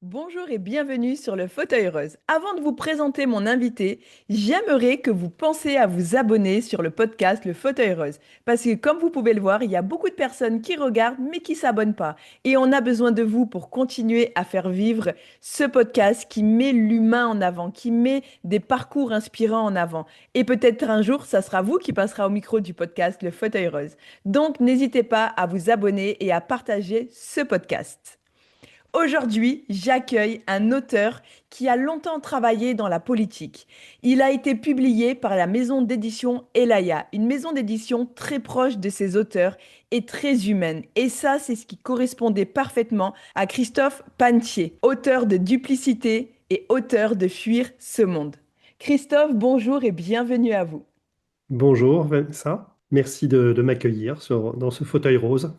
Bonjour et bienvenue sur le Fauteuil Rose. Avant de vous présenter mon invité, j'aimerais que vous pensiez à vous abonner sur le podcast Le Fauteuil Rose. Parce que comme vous pouvez le voir, il y a beaucoup de personnes qui regardent mais qui s'abonnent pas. Et on a besoin de vous pour continuer à faire vivre ce podcast qui met l'humain en avant, qui met des parcours inspirants en avant. Et peut-être un jour, ça sera vous qui passera au micro du podcast Le Fauteuil Rose. Donc n'hésitez pas à vous abonner et à partager ce podcast. Aujourd'hui, j'accueille un auteur qui a longtemps travaillé dans la politique. Il a été publié par la maison d'édition Elaya, une maison d'édition très proche de ses auteurs et très humaine. Et ça, c'est ce qui correspondait parfaitement à Christophe Pantier, auteur de Duplicité et auteur de Fuir ce monde. Christophe, bonjour et bienvenue à vous. Bonjour Vanessa, merci de m'accueillir dans ce fauteuil rose.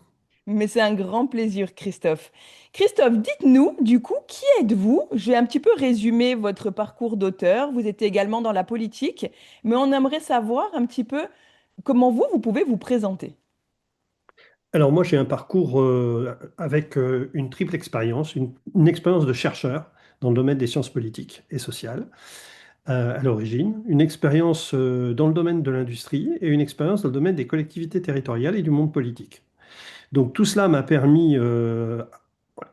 Mais c'est un grand plaisir, Christophe. Christophe, dites-nous, du coup, qui êtes-vous? Je vais un petit peu résumer votre parcours d'auteur. Vous êtes également dans la politique, mais on aimerait savoir un petit peu comment vous pouvez vous présenter. Alors moi j'ai un parcours avec une triple expérience, une expérience de chercheur dans le domaine des sciences politiques et sociales à l'origine, une expérience dans le domaine de l'industrie et une expérience dans le domaine des collectivités territoriales et du monde politique. Donc tout cela m'a permis,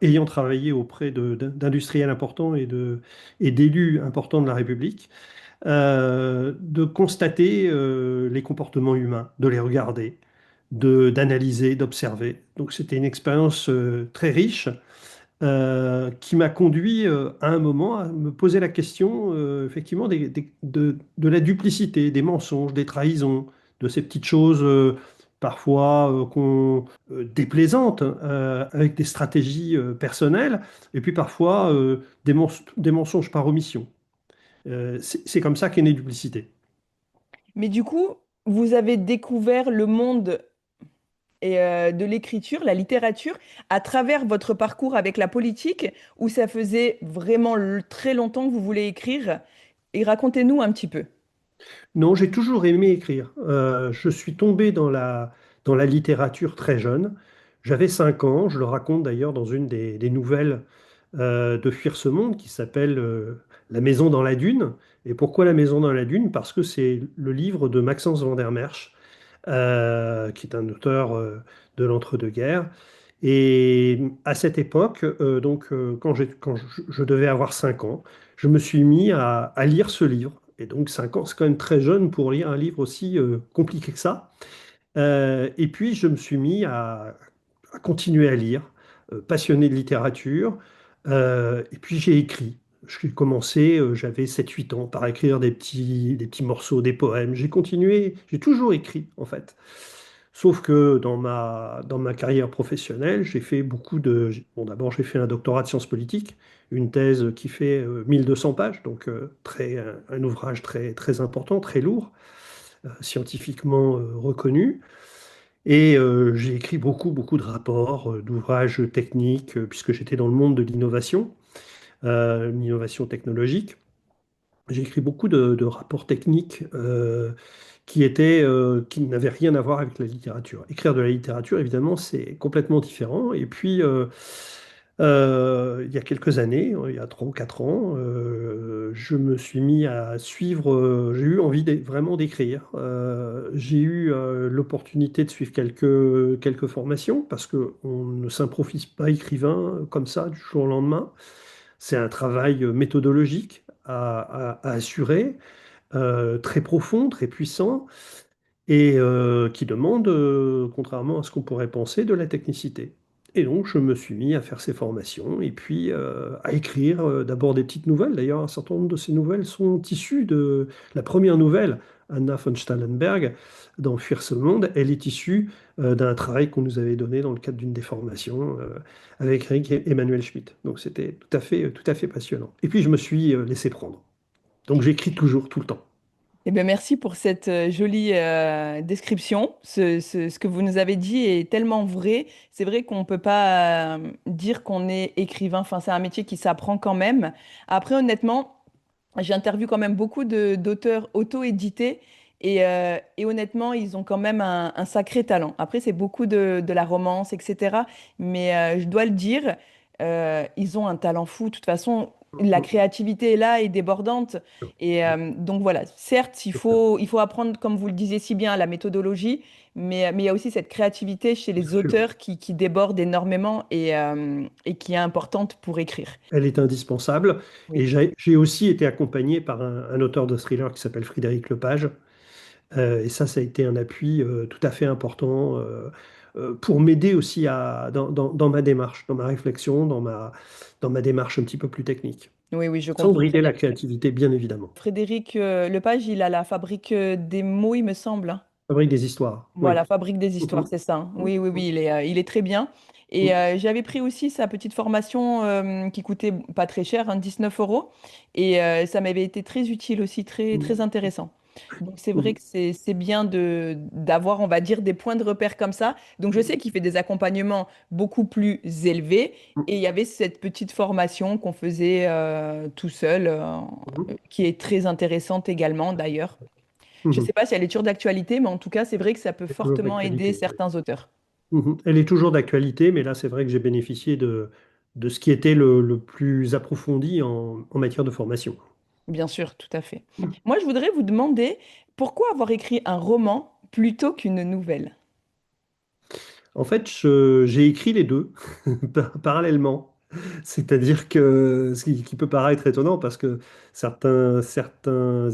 ayant travaillé auprès d'industriels importants et d'élus importants de la République, de constater les comportements humains, de les regarder, d'analyser, d'observer. Donc c'était une expérience très riche qui m'a conduit à un moment à me poser la question effectivement de la duplicité, des mensonges, des trahisons, de ces petites choses parfois déplaisantes avec des stratégies personnelles et puis parfois des mensonges par omission. C'est comme ça qu'est née Duplicité. Mais du coup, vous avez découvert le monde de l'écriture, la littérature, à travers votre parcours avec la politique, où ça faisait vraiment très longtemps que vous voulez écrire. Et racontez-nous un petit peu. Non, j'ai toujours aimé écrire. Je suis tombé dans la littérature très jeune. J'avais 5 ans, je le raconte d'ailleurs dans une des nouvelles de Fuir ce monde qui s'appelle La maison dans la dune. Et pourquoi La maison dans la dune? Parce que c'est le livre de Maxence van der Merch, qui est un auteur de l'entre-deux-guerres. Et à cette époque, quand je devais avoir 5 ans, je me suis mis à lire ce livre. Et donc 5 ans, c'est quand même très jeune pour lire un livre aussi compliqué que ça. Et puis je me suis mis à continuer à lire, passionné de littérature. Et puis j'ai écrit. J'ai commencé, j'avais 7 8 ans, par écrire des petits morceaux, des poèmes. J'ai continué, j'ai toujours écrit en fait. Sauf que dans ma carrière professionnelle, j'ai fait beaucoup de... Bon, d'abord, j'ai fait un doctorat de sciences politiques, une thèse qui fait 1200 pages, donc un ouvrage très important, très lourd, scientifiquement reconnu. Et j'ai écrit beaucoup de rapports, d'ouvrages techniques, puisque j'étais dans le monde de l'innovation technologique. J'ai écrit beaucoup de rapports techniques qui n'avaient rien à voir avec la littérature. Écrire de la littérature, évidemment, c'est complètement différent. Et puis, il y a quelques années, il y a 3 ou 4 ans, je me suis mis à suivre, j'ai eu envie vraiment d'écrire. J'ai eu l'opportunité de suivre quelques formations parce qu'on ne s'improvise pas écrivain comme ça du jour au lendemain. C'est un travail méthodologique à assurer, très profond, très puissant, et qui demande, contrairement à ce qu'on pourrait penser, de la technicité. Et donc, je me suis mis à faire ces formations et puis à écrire d'abord des petites nouvelles. D'ailleurs, un certain nombre de ces nouvelles sont issues de la première nouvelle, Anna von Stallenberg, dans Fuir ce monde. Elle est issue d'un travail qu'on nous avait donné dans le cadre d'une des formations avec Eric et Emmanuel Schmitt. Donc, c'était tout à fait passionnant. Et puis, je me suis laissé prendre. Donc, j'écris toujours, tout le temps. Eh bien, merci pour cette jolie description. Ce que vous nous avez dit est tellement vrai. C'est vrai qu'on ne peut pas dire qu'on est écrivain. Enfin, c'est un métier qui s'apprend quand même. Après, honnêtement, j'interviewe quand même beaucoup d'auteurs auto-édités et honnêtement, ils ont quand même un sacré talent. Après, c'est beaucoup de la romance, etc. Mais je dois le dire, Ils ont un talent fou. De toute façon, la créativité est là et débordante. Et donc voilà, certes, il faut apprendre, comme vous le disiez si bien, la méthodologie, mais il y a aussi cette créativité chez Bien les sûr. auteurs qui déborde énormément et qui est importante pour écrire. Elle est indispensable. Oui. Et j'ai aussi été accompagné par un auteur de thriller qui s'appelle Frédéric Lepage. Et ça a été un appui tout à fait important pour m'aider aussi dans ma démarche, dans ma réflexion, dans ma démarche un petit peu plus technique. Oui, oui, je Sans comprends très brider bien. la créativité, bien évidemment. Frédéric Lepage, il a la fabrique des mots, il me semble, hein. Fabrique des histoires, oui. Voilà, fabrique des histoires, Mhm. c'est ça, hein. Oui, oui, Mhm. oui, il est très bien. Et j'avais pris aussi sa petite formation qui coûtait pas très cher, hein, 19 euros. Et ça m'avait été très utile aussi, très, très Mhm. intéressant. Donc c'est vrai Mhm. que c'est bien d'avoir, on va dire, des points de repère comme ça. Donc je sais qu'il fait des accompagnements beaucoup plus élevés. Et il y avait cette petite formation qu'on faisait tout seul, Mhm. qui est très intéressante également d'ailleurs. Je ne sais Mhm. pas si elle est toujours d'actualité, mais en tout cas, c'est vrai que ça peut Elle est toujours fortement aider d'actualité. Oui. certains auteurs. Mhm. Elle est toujours d'actualité, mais là, c'est vrai que j'ai bénéficié de ce qui était le plus approfondi en matière de formation. Bien sûr, tout à fait. Moi, je voudrais vous demander pourquoi avoir écrit un roman plutôt qu'une nouvelle? En fait, j'ai écrit les deux parallèlement. C'est-à-dire que qui peut paraître étonnant parce que certains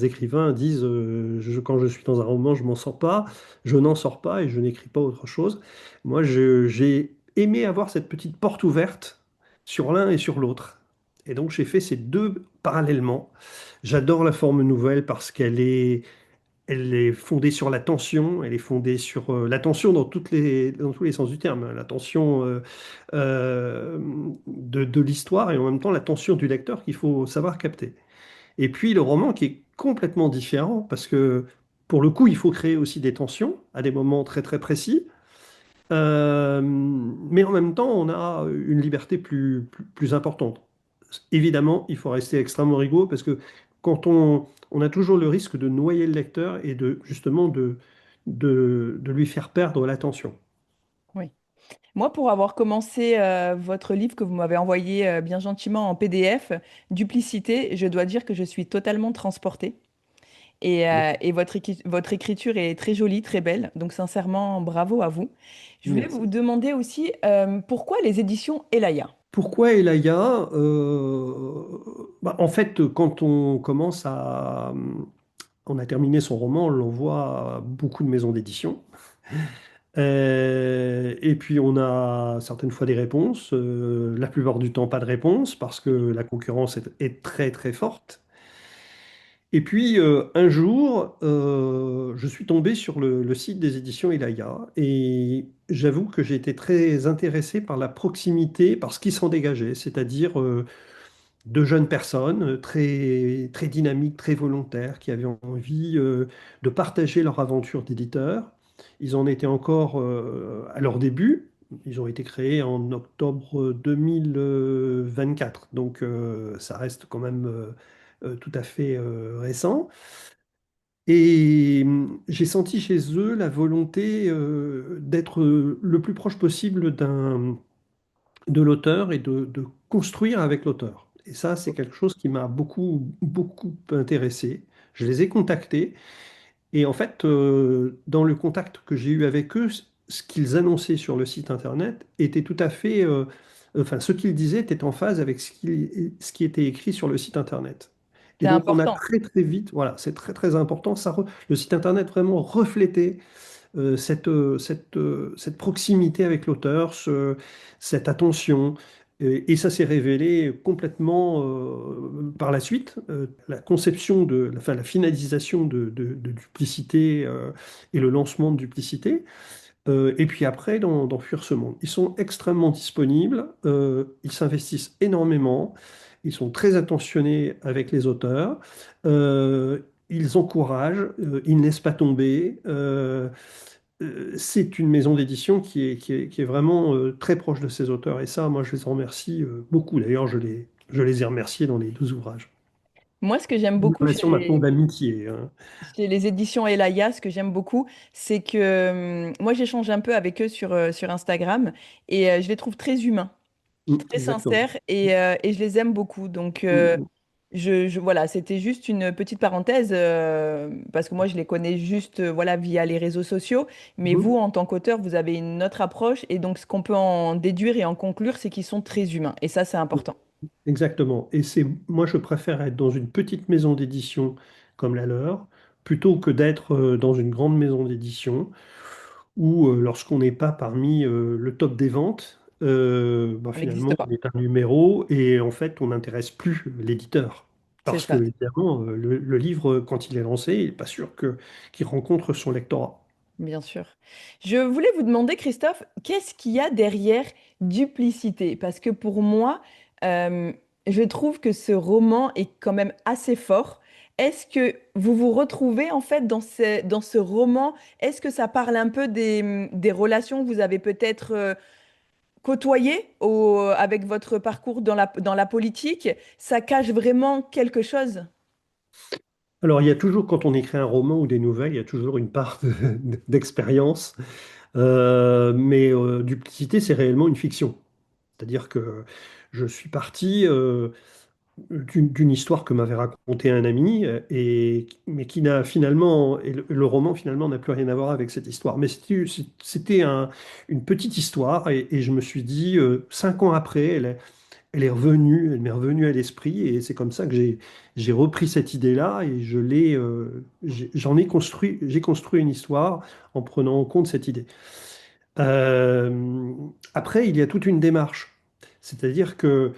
écrivains disent quand je suis dans un roman, je m'en sors pas, je n'en sors pas et je n'écris pas autre chose. Moi, j'ai aimé avoir cette petite porte ouverte sur l'un et sur l'autre. Et donc, j'ai fait ces deux parallèlement. J'adore la forme nouvelle parce elle est fondée sur la tension, elle est fondée sur la tension dans tous les sens du terme, hein. La tension euh, de l'histoire et en même temps la tension du lecteur qu'il faut savoir capter. Et puis le roman qui est complètement différent parce que pour le coup, il faut créer aussi des tensions à des moments très très précis. Mais en même temps, on a une liberté plus importante. Évidemment, il faut rester extrêmement rigoureux parce que quand on a toujours le risque de noyer le lecteur et de justement de lui faire perdre l'attention. Oui. Moi, pour avoir commencé votre livre que vous m'avez envoyé bien gentiment en PDF, Duplicité, je dois dire que je suis totalement transportée. Et votre écriture est très jolie, très belle. Donc, sincèrement, bravo à vous. Je voulais vous Merci. demander aussi pourquoi les éditions Elaya? Pourquoi Elaya? En fait, quand on a terminé son roman, on l'envoie à beaucoup de maisons d'édition. Et puis on a certaines fois des réponses, la plupart du temps pas de réponse parce que la concurrence est très très forte. Et puis un jour, je suis tombé sur le site des éditions Elaya et j'avoue que j'ai été très intéressé par la proximité, par ce qui s'en dégageait, c'est-à-dire de jeunes personnes très, très dynamiques, très volontaires, qui avaient envie de partager leur aventure d'éditeur. Ils en étaient encore à leur début. Ils ont été créés en octobre 2024, donc ça reste quand même tout à fait récent. Et j'ai senti chez eux la volonté d'être le plus proche possible de l'auteur et de construire avec l'auteur. Et ça, c'est quelque chose qui m'a beaucoup intéressé. Je les ai contactés et en fait, dans le contact que j'ai eu avec eux, ce qu'ils annonçaient sur le site internet était tout à fait, enfin, ce qu'ils disaient était en phase avec ce qui était écrit sur le site internet. Et C'est donc, on a important. très très vite, voilà, c'est très très important, le site internet vraiment reflétait cette proximité avec l'auteur, cette attention. Et ça s'est révélé complètement par la suite. La conception enfin, la finalisation de Duplicité et le lancement de Duplicité. Et puis après, dans Fuir ce monde. Ils sont extrêmement disponibles, ils s'investissent énormément, ils sont très attentionnés avec les auteurs, ils encouragent, ils ne laissent pas tomber. C'est une maison d'édition qui est vraiment très proche de ses auteurs. Et ça, moi, je les en remercie beaucoup. D'ailleurs, je les ai remerciés dans les deux ouvrages. Moi, ce que j'aime Une beaucoup relation maintenant d'amitié, hein. chez les éditions Elaya, ce que j'aime beaucoup, c'est que moi, j'échange un peu avec eux sur Instagram et je les trouve très humains. très exactement. sincères et je les aime beaucoup. Donc, Mm, voilà, c'était juste une petite parenthèse parce que moi, je les connais juste voilà, via les réseaux sociaux. Mais mm, vous, en tant qu'auteur, vous avez une autre approche. Et donc, ce qu'on peut en déduire et en conclure, c'est qu'ils sont très humains. Et ça, c'est mm. important. Exactement. Et c'est, moi, je préfère être dans une petite maison d'édition comme la leur, plutôt que d'être dans une grande maison d'édition où, lorsqu'on n'est pas parmi le top des ventes, bah, On n'existe finalement, pas. on est un numéro et en fait, on n'intéresse plus l'éditeur. C'est Parce que, ça. évidemment, le livre, quand il est lancé, il n'est pas sûr qu'il rencontre son lectorat. Bien sûr. Je voulais vous demander, Christophe, qu'est-ce qu'il y a derrière duplicité? Parce que pour moi, euh, je trouve que ce roman est quand même assez fort. Est-ce que vous vous retrouvez en fait dans ce roman? Est-ce que ça parle un peu des relations que vous avez peut-être côtoyées avec votre parcours dans la politique? Ça cache vraiment quelque chose? Alors, il y a toujours, quand on écrit un roman ou des nouvelles, il y a toujours une part d'expérience. Mais Duplicité, c'est réellement une fiction. C'est-à-dire que je suis parti d'une histoire que m'avait racontée un ami, mais qui n'a finalement, et le roman finalement n'a plus rien à voir avec cette histoire. Mais c'était une petite histoire, et je me suis dit, 5 ans après, elle est revenue, elle m'est revenue à l'esprit, et c'est comme ça que j'ai repris cette idée-là, et j'ai construit une histoire en prenant en compte cette idée. Après, il y a toute une démarche. C'est-à-dire que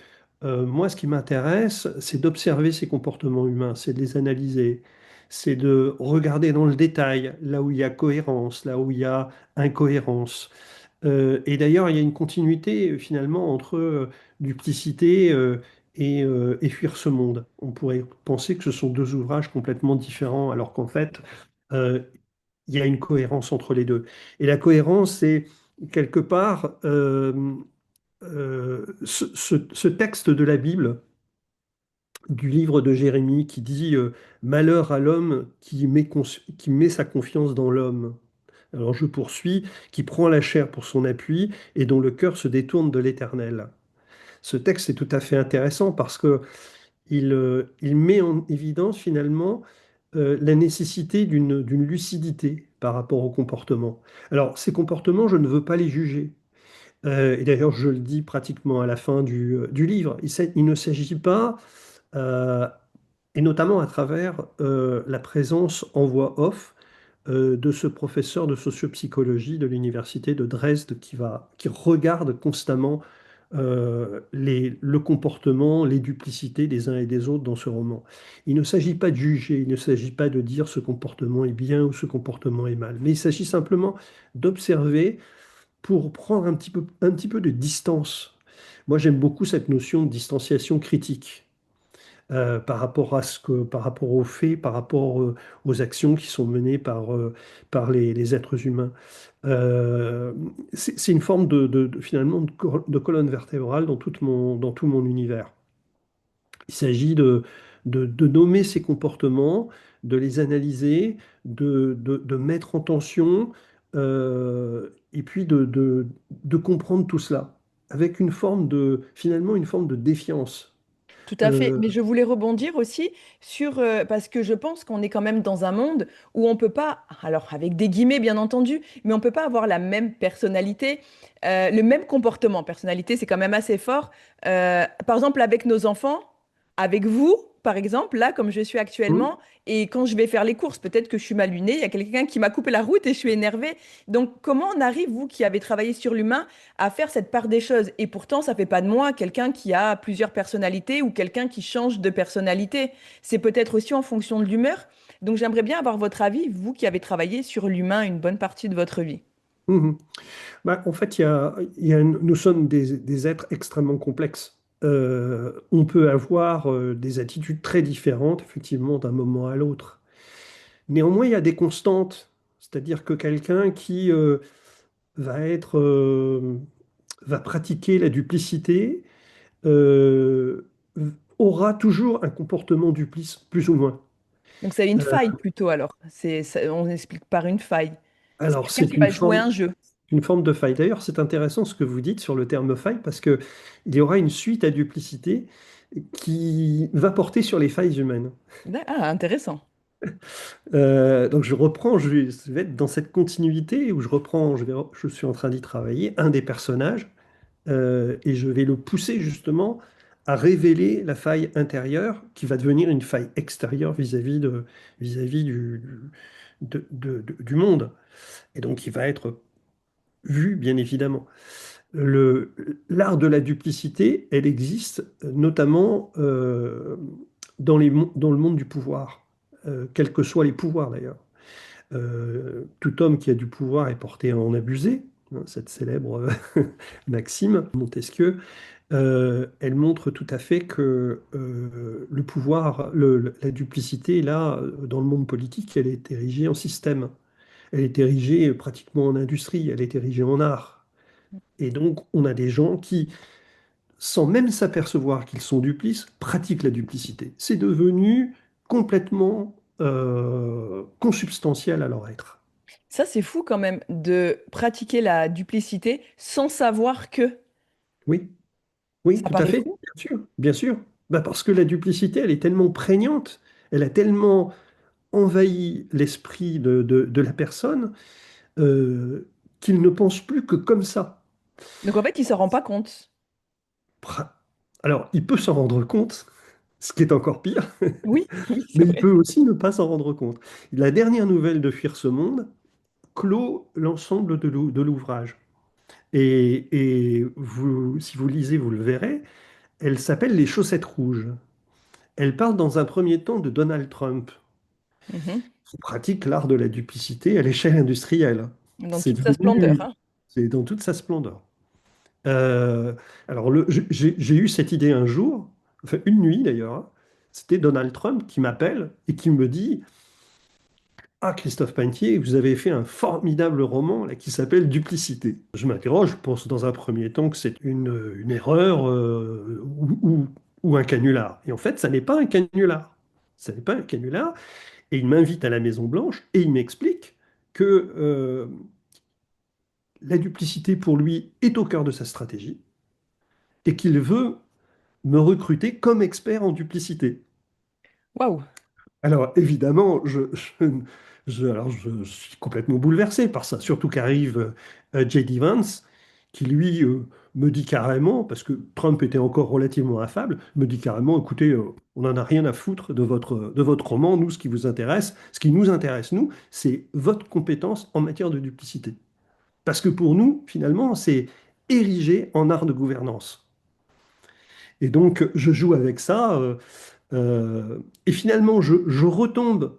moi, ce qui m'intéresse, c'est d'observer ces comportements humains, c'est de les analyser, c'est de regarder dans le détail, là où il y a cohérence, là où il y a incohérence. Et d'ailleurs, il y a une continuité finalement entre Duplicité et Fuir ce monde. On pourrait penser que ce sont deux ouvrages complètement différents, alors qu'en fait, euh, il y a une cohérence entre les deux. Et la cohérence, c'est quelque part ce texte de la Bible, du livre de Jérémie, qui dit Malheur à l'homme qui met sa confiance dans l'homme. Alors je poursuis, qui prend la chair pour son appui et dont le cœur se détourne de l'Éternel. Ce texte est tout à fait intéressant parce que il met en évidence finalement la nécessité d'une lucidité par rapport au comportement. Alors, ces comportements, je ne veux pas les juger. Et d'ailleurs, je le dis pratiquement à la fin du livre. Il ne s'agit pas, euh, et notamment à travers la présence en voix off de ce professeur de sociopsychologie de l'université de Dresde qui regarde constamment le comportement, les duplicités des uns et des autres dans ce roman. Il ne s'agit pas de juger, il ne s'agit pas de dire ce comportement est bien ou ce comportement est mal, mais il s'agit simplement d'observer pour prendre un petit peu de distance. Moi, j'aime beaucoup cette notion de distanciation critique par rapport par rapport aux faits, par rapport aux actions qui sont menées par les êtres humains. C'est une forme finalement de colonne vertébrale dans tout mon univers. Il s'agit de nommer ces comportements, de les analyser, de mettre en tension, et puis de comprendre tout cela avec finalement une forme de défiance. Tout à fait. Euh, Mais je voulais rebondir aussi sur, parce que je pense qu'on est quand même dans un monde où on peut pas, alors avec des guillemets bien entendu, mais on peut pas avoir la même personnalité, le même comportement. Personnalité, c'est quand même assez fort. Par exemple, avec nos enfants, avec vous, par exemple, là, comme je suis hum, actuellement, et quand je vais faire les courses, peut-être que je suis mal lunée, il y a quelqu'un qui m'a coupé la route et je suis énervée. Donc, comment on arrive, vous qui avez travaillé sur l'humain, à faire cette part des choses? Et pourtant, ça fait pas de moi quelqu'un qui a plusieurs personnalités ou quelqu'un qui change de personnalité. C'est peut-être aussi en fonction de l'humeur. Donc, j'aimerais bien avoir votre avis, vous qui avez travaillé sur l'humain une bonne partie de votre vie. hum. Bah, en fait, nous sommes des êtres extrêmement complexes. On peut avoir des attitudes très différentes, effectivement, d'un moment à l'autre. Néanmoins, il y a des constantes. C'est-à-dire que quelqu'un qui va être, va pratiquer la duplicité euh, aura toujours un comportement duplice, plus ou moins. Donc, c'est une Euh, faille plutôt alors. On explique par une faille. C'est alors, quelqu'un qui va jouer un jeu. une forme de faille. D'ailleurs, c'est intéressant ce que vous dites sur le terme faille parce que il y aura une suite à duplicité qui va porter sur les failles humaines. Ah, intéressant. Donc je reprends, je vais être dans cette continuité où je reprends, je suis en train d'y travailler, un des personnages, et je vais le pousser justement à révéler la faille intérieure qui va devenir une faille extérieure vis-à-vis du monde. Et donc il va être vu, bien évidemment. Le, l'art de la duplicité, elle existe notamment dans le monde du pouvoir, quels que soient les pouvoirs d'ailleurs. Tout homme qui a du pouvoir est porté à en abuser, hein, cette célèbre maxime Montesquieu. Elle montre tout à fait que le pouvoir, la duplicité, là, dans le monde politique, elle est érigée en système. Elle est érigée pratiquement en industrie, elle est érigée en art. Et donc, on a des gens qui, sans même s'apercevoir qu'ils sont duplices, pratiquent la duplicité. C'est devenu complètement consubstantiel à leur être. Ça, c'est fou quand même de pratiquer la duplicité sans savoir que. Oui, oui, Ça tout à paraît fait, fou. bien sûr, bien sûr. Bah, parce que la duplicité, elle est tellement prégnante, elle a tellement envahi l'esprit de la personne euh, qu'il ne pense plus que comme ça. Donc en fait, il s'en rend pas compte. Pra- Alors, il peut s'en rendre compte, ce qui est encore pire, Oui, oui, c'est mais il vrai. peut aussi ne pas s'en rendre compte. La dernière nouvelle de Fuir ce monde clôt l'ensemble de l'ouvrage. Et vous, si vous lisez, vous le verrez, elle s'appelle Les chaussettes rouges. Elle parle dans un premier temps de Donald Trump, Mhm. qui pratique l'art de la duplicité à l'échelle industrielle. Dans C'est toute sa splendeur, devenu, hein. c'est dans toute sa splendeur. Euh, alors, j'ai eu cette idée un jour, enfin une nuit d'ailleurs, hein. C'était Donald Trump qui m'appelle et qui me dit, ah, Christophe Pentier, vous avez fait un formidable roman là, qui s'appelle Duplicité. Je m'interroge, je pense dans un premier temps que c'est une erreur ou un canular. Et en fait, ça n'est pas un canular. Ça n'est pas un canular. Et il m'invite à la Maison Blanche et il m'explique que la duplicité pour lui est au cœur de sa stratégie et qu'il veut me recruter comme expert en duplicité. Waouh. Alors évidemment, alors, je suis complètement bouleversé par ça, surtout qu'arrive J.D. Vance, qui lui me dit carrément, parce que Trump était encore relativement affable, me dit carrément, écoutez, on n'en a rien à foutre de votre roman, nous, ce qui vous intéresse, ce qui nous intéresse, nous, c'est votre compétence en matière de duplicité. Parce que pour nous, finalement, c'est érigé en art de gouvernance. Et donc, je joue avec ça, et finalement, je retombe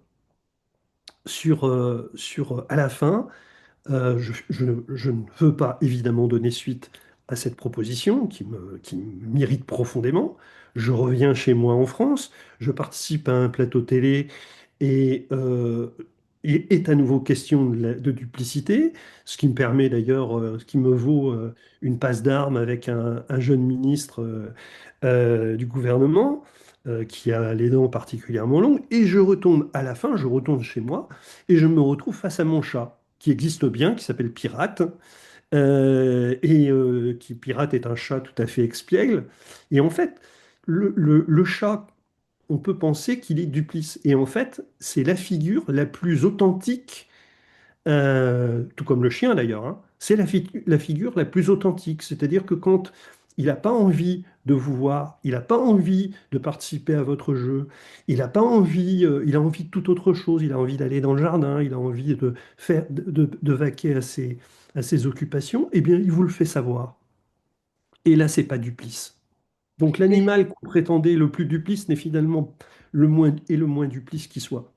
à la fin, je ne veux pas évidemment donner suite à cette proposition qui m'irrite profondément. Je reviens chez moi en France, je participe à un plateau télé et il est à nouveau question de duplicité, ce qui me permet d'ailleurs, ce qui me vaut une passe d'armes avec un jeune ministre du gouvernement qui a les dents particulièrement longues. Et je retombe à la fin, je retourne chez moi et je me retrouve face à mon chat qui existe bien, qui s'appelle Pirate. Pirate est un chat tout à fait expiègle. Et en fait, le chat, on peut penser qu'il est duplice. Et en fait, c'est la figure la plus authentique, tout comme le chien d'ailleurs, hein. C'est la figure la plus authentique. C'est-à-dire que quand il n'a pas envie de vous voir, il n'a pas envie de participer à votre jeu, il n'a pas envie, il a envie de toute autre chose, il a envie d'aller dans le jardin, il a envie de faire, de vaquer à ses occupations, eh bien, il vous le fait savoir. Et là, c'est pas duplice. Donc Mais l'animal qu'on prétendait le plus duplice n'est finalement le moins duplice qui soit.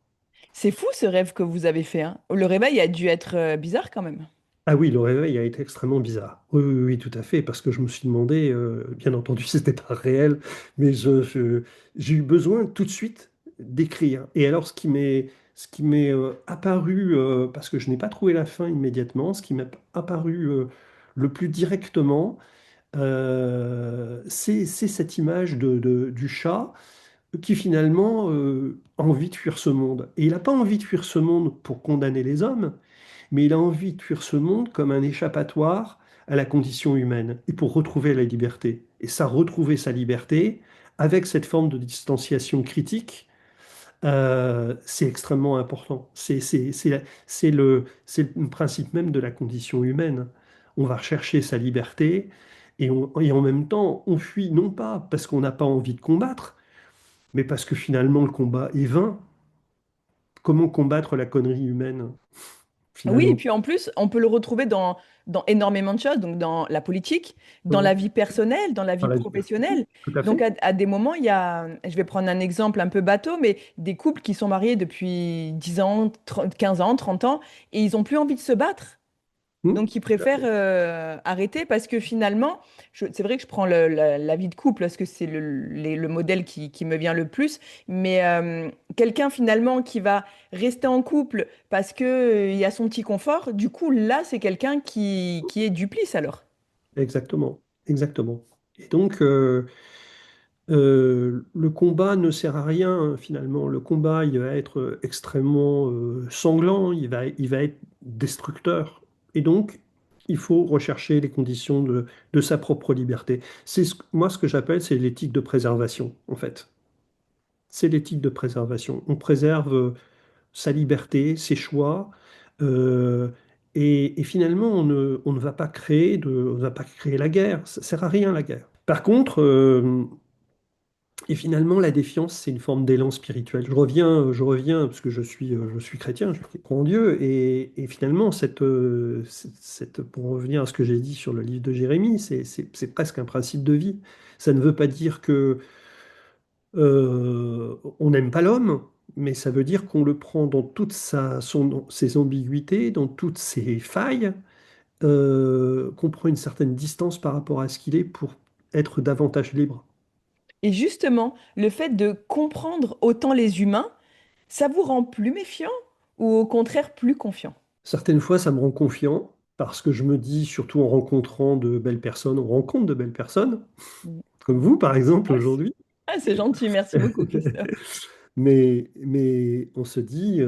c'est fou ce rêve que vous avez fait, hein. Le réveil a dû être bizarre quand même. Ah oui, le réveil a été extrêmement bizarre. Oui, oui, oui, tout à fait, parce que je me suis demandé, bien entendu, c'était pas réel, mais j'ai eu besoin tout de suite d'écrire. Et alors, ce qui m'est apparu, parce que je n'ai pas trouvé la fin immédiatement, ce qui m'est apparu le plus directement, c'est cette image du chat qui finalement a envie de fuir ce monde. Et il n'a pas envie de fuir ce monde pour condamner les hommes, mais il a envie de fuir ce monde comme un échappatoire à la condition humaine et pour retrouver la liberté. Et ça, retrouver sa liberté avec cette forme de distanciation critique, c'est extrêmement important. C'est le principe même de la condition humaine. On va rechercher sa liberté et en même temps, on fuit non pas parce qu'on n'a pas envie de combattre, mais parce que finalement le combat est vain. Comment combattre la connerie humaine, Oui, et finalement? puis en plus, on peut le retrouver dans énormément de choses, donc dans la politique, dans la Oui, vie personnelle, dans la dans vie la vie personnelle, professionnelle. tout à Donc fait. à des moments, il y a, je vais prendre un exemple un peu bateau, mais des couples qui sont mariés depuis 10 ans, 30 15 ans, 30 ans, et ils n'ont plus envie de se battre. Donc, ils Tout à préfèrent fait. arrêter parce que finalement, c'est vrai que je prends la vie de couple parce que c'est le modèle qui me vient le plus, mais quelqu'un finalement qui va rester en couple parce que, il y a son petit confort, du coup, là, c'est quelqu'un qui est duplice alors. Exactement, exactement. Et donc, le combat ne sert à rien finalement. Le combat, il va être extrêmement sanglant, il va être destructeur. Et donc, il faut rechercher les conditions de sa propre liberté. Moi, ce que j'appelle, c'est l'éthique de préservation, en fait. C'est l'éthique de préservation. On préserve sa liberté, ses choix, euh, et finalement, on ne va pas on ne va pas créer la guerre. Ça sert à rien, la guerre. Par contre, et finalement, la défiance, c'est une forme d'élan spirituel. Je reviens parce que je suis chrétien, je crois en Dieu, et finalement, pour revenir à ce que j'ai dit sur le livre de Jérémie, c'est presque un principe de vie. Ça ne veut pas dire que on n'aime pas l'homme, mais ça veut dire qu'on le prend dans ses ambiguïtés, dans toutes ses failles, qu'on prend une certaine distance par rapport à ce qu'il est pour être davantage libre. Et justement, le fait de comprendre autant les humains, ça vous rend plus méfiant ou au contraire plus confiant? Certaines fois, ça me rend confiant parce que je me dis, surtout en rencontrant de belles personnes, on rencontre de belles personnes, Mm. comme vous par exemple Merci. aujourd'hui. Ah, c'est gentil, merci beaucoup, Christophe. Mais on se dit,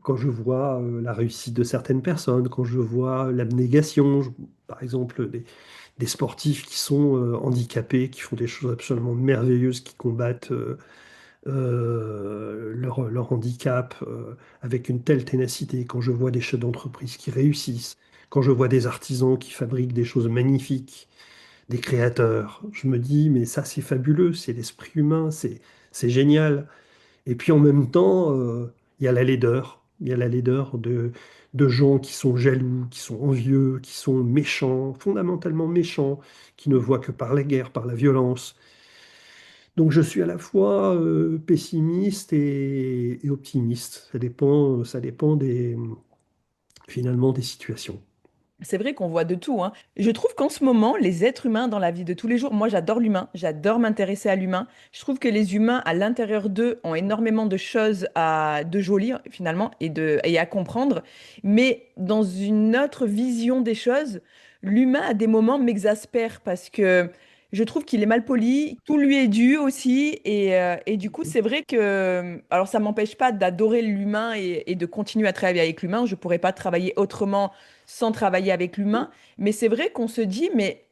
quand je vois la réussite de certaines personnes, quand je vois l'abnégation, par exemple des sportifs qui sont handicapés, qui font des choses absolument merveilleuses, qui combattent leur handicap avec une telle ténacité, quand je vois des chefs d'entreprise qui réussissent, quand je vois des artisans qui fabriquent des choses magnifiques, des créateurs, je me dis, mais ça c'est fabuleux, c'est l'esprit humain, c'est génial. Et puis en même temps, il y a la laideur. Il y a la laideur de gens qui sont jaloux, qui sont envieux, qui sont méchants, fondamentalement méchants, qui ne voient que par la guerre, par la violence. Donc je suis à la fois pessimiste et optimiste. Ça dépend finalement des situations. C'est vrai qu'on voit de tout, hein. Je trouve qu'en ce moment, les êtres humains dans la vie de tous les jours, moi j'adore l'humain, j'adore m'intéresser à l'humain. Je trouve que les humains à l'intérieur d'eux ont énormément de choses de jolies finalement et à comprendre. Mais dans une autre vision des choses, l'humain à des moments m'exaspère parce que je trouve qu'il est mal poli, tout lui est dû aussi. Et du coup, c'est vrai que, alors ça m'empêche pas d'adorer l'humain et de continuer à travailler avec l'humain. Je pourrais pas travailler autrement sans travailler avec l'humain. Mais c'est vrai qu'on se dit, mais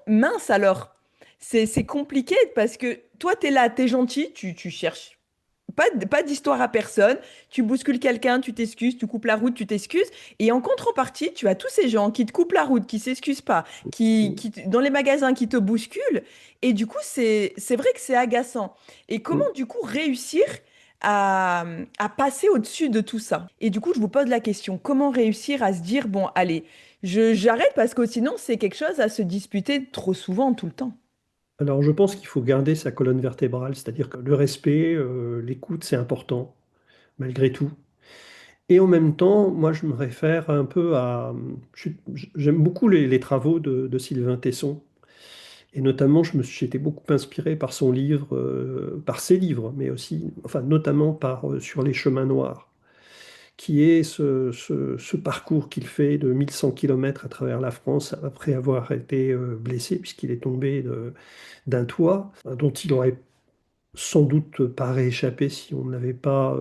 mince alors, c'est compliqué parce que toi, tu es là, tu es gentil, tu cherches pas d'histoire à personne, tu bouscules quelqu'un, tu t'excuses, tu coupes la route, tu t'excuses. Et en contrepartie, tu as tous ces gens qui te coupent la route, qui s'excusent pas, dans les magasins qui te bousculent. Et du coup, c'est vrai que c'est agaçant. Et comment du coup réussir à, à passer au-dessus de tout ça? Et du coup, je vous pose la question, comment réussir à se dire, bon, allez, j'arrête parce que sinon, c'est quelque chose à se disputer trop souvent, tout le temps. Alors je pense qu'il faut garder sa colonne vertébrale, c'est-à-dire que le respect, l'écoute, c'est important, malgré tout. Et en même temps, moi, je me réfère un peu à... J'aime beaucoup les travaux de Sylvain Tesson. Et notamment, j'ai été beaucoup inspiré par son livre, par ses livres, mais aussi, enfin, notamment par Sur les chemins noirs, qui est ce parcours qu'il fait de 1100 kilomètres à travers la France après avoir été blessé, puisqu'il est tombé d'un toit, dont il aurait sans doute pas rééchappé si on n'avait pas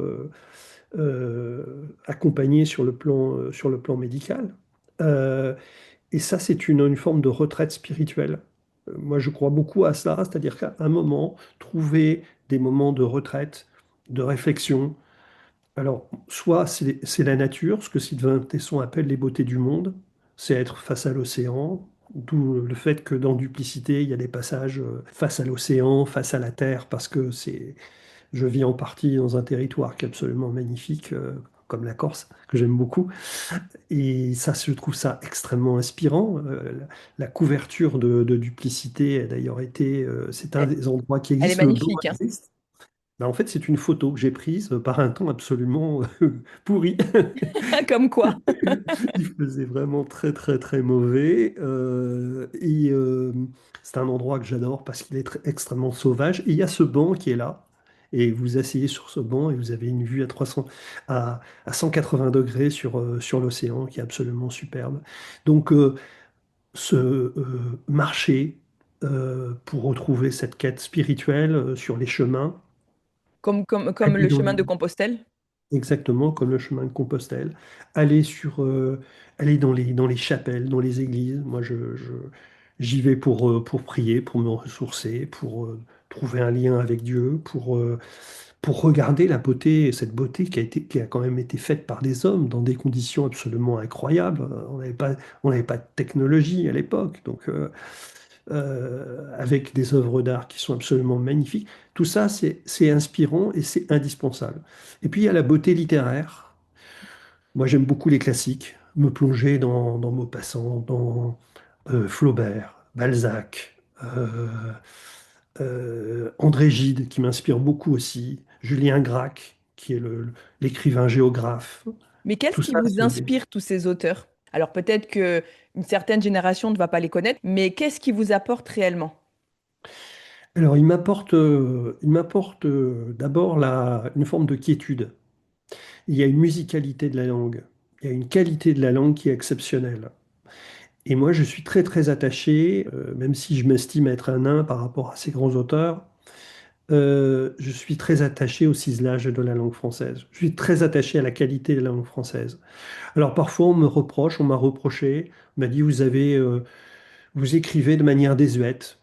accompagné sur le plan médical. Euh, et ça, c'est une forme de retraite spirituelle. Moi, je crois beaucoup à ça, c'est-à-dire qu'à un moment, trouver des moments de retraite, de réflexion. Alors, soit c'est la nature, ce que Sylvain Tesson appelle les beautés du monde, c'est être face à l'océan, d'où le fait que dans Duplicité, il y a des passages face à l'océan, face à la terre, parce que je vis en partie dans un territoire qui est absolument magnifique, comme la Corse, que j'aime beaucoup. Et ça, je trouve ça extrêmement inspirant. La couverture de Duplicité a d'ailleurs été, c'est un Elle, des endroits qui elle est existe, le dos magnifique, hein. existe. Ben, en fait, c'est une photo que j'ai prise par un temps absolument pourri. Comme quoi. Il faisait vraiment très très très mauvais. C'est un endroit que j'adore parce qu'il est extrêmement sauvage. Et il y a ce banc qui est là. Et vous asseyez sur ce banc et vous avez une vue à 180 degrés sur l'océan qui est absolument superbe. Donc ce marcher pour retrouver cette quête spirituelle sur les chemins, Comme aller le dans chemin les, de Compostelle. exactement comme le chemin de Compostelle, aller dans les chapelles, dans les églises. Moi, j'y vais pour prier, pour me ressourcer, pour trouver un lien avec Dieu, pour regarder la beauté, cette beauté qui a quand même été faite par des hommes dans des conditions absolument incroyables. On n'avait pas de technologie à l'époque, donc avec des œuvres d'art qui sont absolument magnifiques. Tout ça, c'est inspirant et c'est indispensable. Et puis il y a la beauté littéraire. Moi, j'aime beaucoup les classiques, me plonger dans Maupassant, dans Flaubert, Balzac, André Gide, qui m'inspire beaucoup aussi, Julien Gracq, qui est l'écrivain géographe. Mais qu'est-ce Tout qui ça, vous inspire, tous ces auteurs? Alors peut-être que une certaine génération ne va pas les connaître, mais qu'est-ce qui vous apporte réellement? alors, il m'apporte d'abord une forme de quiétude. Il y a une musicalité de la langue, il y a une qualité de la langue qui est exceptionnelle. Et moi, je suis très très attaché, même si je m'estime être un nain par rapport à ces grands auteurs, je suis très attaché au ciselage de la langue française. Je suis très attaché à la qualité de la langue française. Alors parfois, on m'a reproché, on m'a dit, vous écrivez de manière désuète.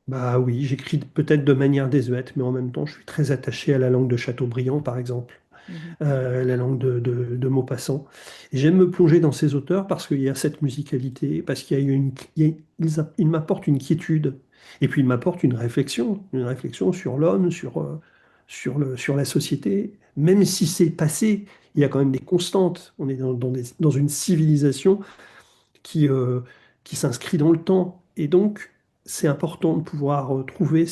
Bah oui, j'écris peut-être de manière désuète, mais en même temps, je suis très attaché à la langue de Chateaubriand, par exemple, Mhm. la langue de Maupassant. Et j'aime me plonger dans ces auteurs parce qu'il y a cette musicalité, parce qu'il y a une, il y a- ils m'apportent une quiétude, et puis ils m'apportent une réflexion sur l'homme, sur la société. Même si c'est passé, il y a quand même des constantes. On est dans une civilisation qui, euh, qui s'inscrit dans le temps. Et donc, c'est important de pouvoir trouver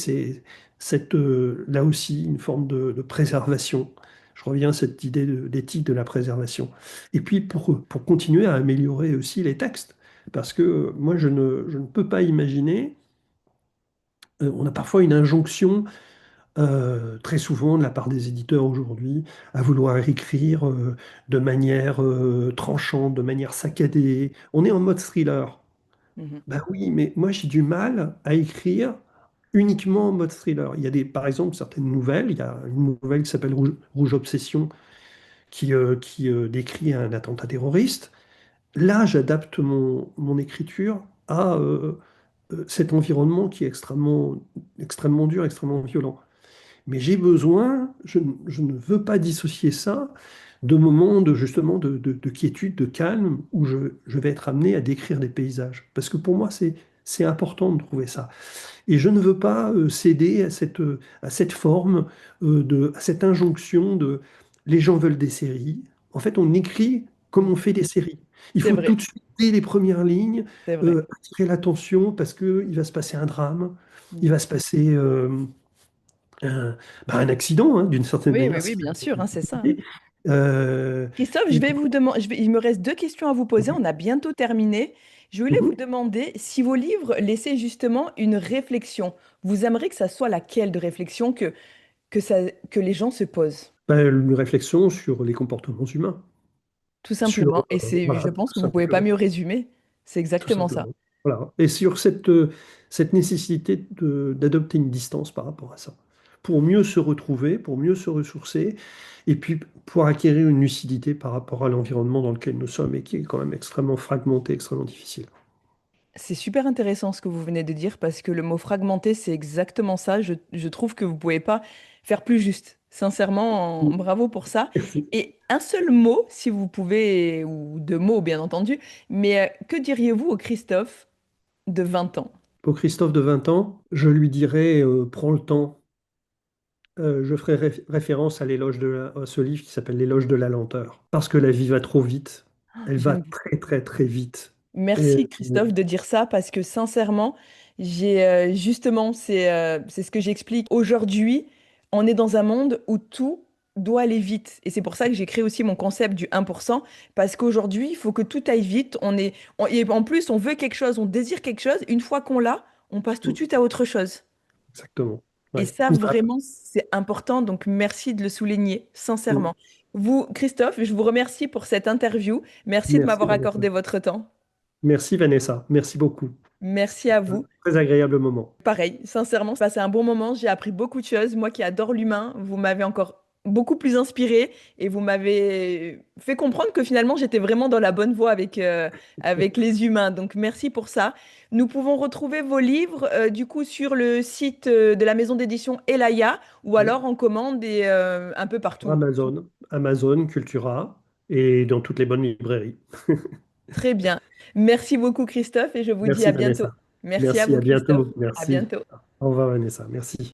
là aussi une forme de préservation. Je reviens à cette idée d'éthique de la préservation. Et puis, pour continuer à améliorer aussi les textes, parce que moi, je ne peux pas imaginer, on a parfois une injonction, très souvent de la part des éditeurs aujourd'hui, à vouloir écrire de manière tranchante, de manière saccadée. On est en mode thriller. Mhm. Ben oui, mais moi j'ai du mal à écrire uniquement en mode thriller. Il y a par exemple certaines nouvelles. Il y a une nouvelle qui s'appelle Rouge Obsession qui décrit un attentat terroriste. Là, j'adapte mon écriture à cet environnement qui est extrêmement dur, extrêmement violent. Mais j'ai besoin, je ne veux pas dissocier ça de moments justement de quiétude, de calme, où je vais être amené à décrire des paysages. Parce que pour moi, c'est important de trouver ça. Et je ne veux pas céder à cette forme, à cette injonction de les gens veulent des séries. En fait, on écrit comme on fait des séries. Il C'est faut tout vrai, de suite, dès les premières lignes, c'est vrai. attirer l'attention parce qu'il va se passer un drame, il Mhm. va se passer un, un accident, hein, d'une certaine Oui, manière. oui, oui, bien sûr, hein, c'est ça, hein. Euh, Christophe, je et vais vous demander, il me reste deux questions à vous poser. On a bientôt terminé. Je voulais vous Mhm. demander si vos livres laissaient justement une réflexion. Vous aimeriez que ça soit laquelle de réflexion que les gens se posent, Une réflexion sur les comportements humains, tout simplement. Et je voilà, pense tout que vous pouvez pas simplement. mieux résumer. C'est Tout exactement ça. simplement. Voilà. Et sur cette nécessité d'adopter une distance par rapport à ça. pour mieux se retrouver, pour mieux se ressourcer, et puis pour acquérir une lucidité par rapport à l'environnement dans lequel nous sommes et qui est quand même extrêmement fragmenté, extrêmement difficile. C'est super intéressant ce que vous venez de dire parce que le mot fragmenté, c'est exactement ça. Je trouve que vous pouvez pas faire plus juste. Sincèrement, bravo pour ça. Merci. Et un seul mot, si vous pouvez, ou deux mots bien entendu, mais que diriez-vous au Christophe de 20 ans? Pour Christophe de 20 ans, je lui dirais prends le temps. Je ferai référence à à ce livre qui s'appelle L'éloge de la lenteur. Parce que la vie va trop vite. Elle va J'aime très très très vite. Et, Merci Christophe de dire ça parce que sincèrement, justement, c'est ce que j'explique. Aujourd'hui, on est dans un monde où tout doit aller vite. Et c'est pour ça que j'ai créé aussi mon concept du 1%, parce qu'aujourd'hui, il faut que tout aille vite. Et en plus, on veut quelque chose, on désire quelque chose. Une fois qu'on l'a, on passe tout de suite à autre chose. exactement. Et Ouais. ça, vraiment, c'est important. Donc, merci de le souligner, sincèrement. Vous, Christophe, je vous remercie pour cette interview. Merci de Merci m'avoir Vanessa. accordé votre temps. Merci Vanessa. Merci beaucoup. Merci à Un vous. très agréable moment. Pareil, sincèrement, c'est passé un bon moment. J'ai appris beaucoup de choses. Moi qui adore l'humain, vous m'avez encore beaucoup plus inspiré et vous m'avez fait comprendre que finalement j'étais vraiment dans la bonne voie avec les humains. Donc merci pour ça. Nous pouvons retrouver vos livres du coup sur le site de la maison d'édition Elaya ou Oui. alors en commande et un peu Sur partout. Amazon, Amazon, Cultura et dans toutes les bonnes librairies. Très bien. Merci beaucoup Christophe et je vous dis Merci à bientôt. Vanessa. Merci à Merci, vous à Christophe. bientôt. À Merci. bientôt. Au revoir Vanessa. Merci.